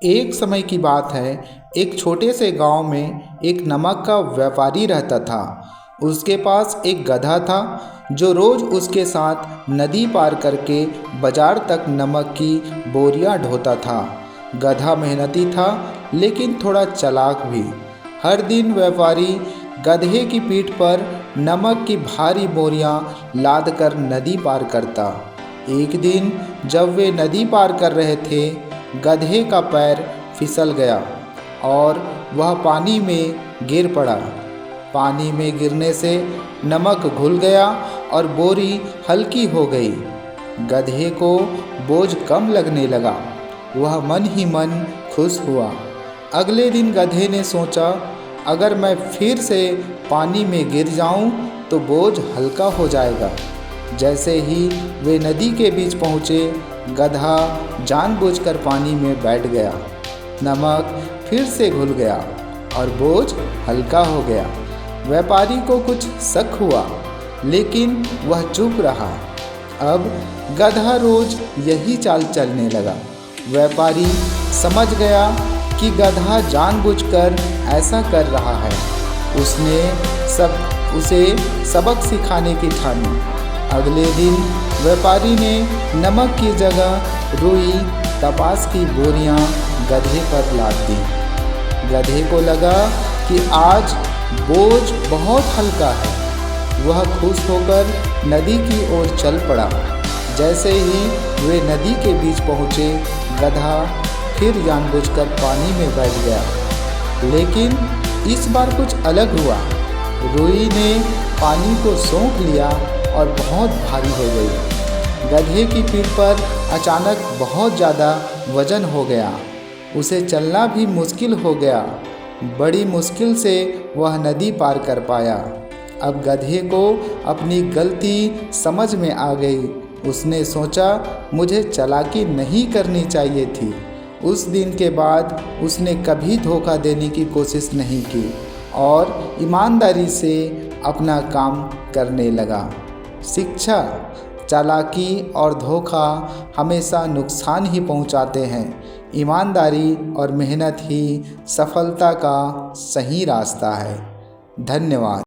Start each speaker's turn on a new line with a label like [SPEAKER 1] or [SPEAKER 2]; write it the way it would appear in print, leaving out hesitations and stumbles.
[SPEAKER 1] एक समय की बात है। एक छोटे से गांव में एक नमक का व्यापारी रहता था। उसके पास एक गधा था जो रोज उसके साथ नदी पार करके बाजार तक नमक की बोरियां ढोता था। गधा मेहनती था लेकिन थोड़ा चालाक भी। हर दिन व्यापारी गधे की पीठ पर नमक की भारी बोरियां लाद कर नदी पार करता। एक दिन जब वे नदी पार कर रहे थे, गधे का पैर फिसल गया और वह पानी में गिर पड़ा। पानी में गिरने से नमक घुल गया और बोरी हल्की हो गई। गधे को बोझ कम लगने लगा। वह मन ही मन खुश हुआ। अगले दिन गधे ने सोचा, अगर मैं फिर से पानी में गिर जाऊं तो बोझ हल्का हो जाएगा। जैसे ही वे नदी के बीच पहुँचे, गधा जानबूझकर पानी में बैठ गया। नमक फिर से घुल गया और बोझ हल्का हो गया। व्यापारी को कुछ शक हुआ, लेकिन वह चुप रहा। अब गधा रोज यही चाल चलने लगा। व्यापारी समझ गया कि गधा जानबूझकर ऐसा कर रहा है। उसे सबक सिखाने की ठानी। अगले दिन व्यापारी ने नमक की जगह रुई कपास की बोरियां गधे पर लाद दी। गधे को लगा कि आज बोझ बहुत हल्का है। वह खुश होकर नदी की ओर चल पड़ा। जैसे ही वे नदी के बीच पहुँचे, गधा फिर जानबूझकर पानी में बैठ गया। लेकिन इस बार कुछ अलग हुआ। रुई ने पानी को सोख लिया और बहुत भारी हो गई। गधे की पीठ पर अचानक बहुत ज़्यादा वजन हो गया। उसे चलना भी मुश्किल हो गया। बड़ी मुश्किल से वह नदी पार कर पाया। अब गधे को अपनी गलती समझ में आ गई। उसने सोचा, मुझे चालाकी नहीं करनी चाहिए थी। उस दिन के बाद उसने कभी धोखा देने की कोशिश नहीं की और ईमानदारी से अपना काम करने लगा। शिक्षा: चालाकी और धोखा हमेशा नुकसान ही पहुंचाते हैं। ईमानदारी और मेहनत ही सफलता का सही रास्ता है। धन्यवाद।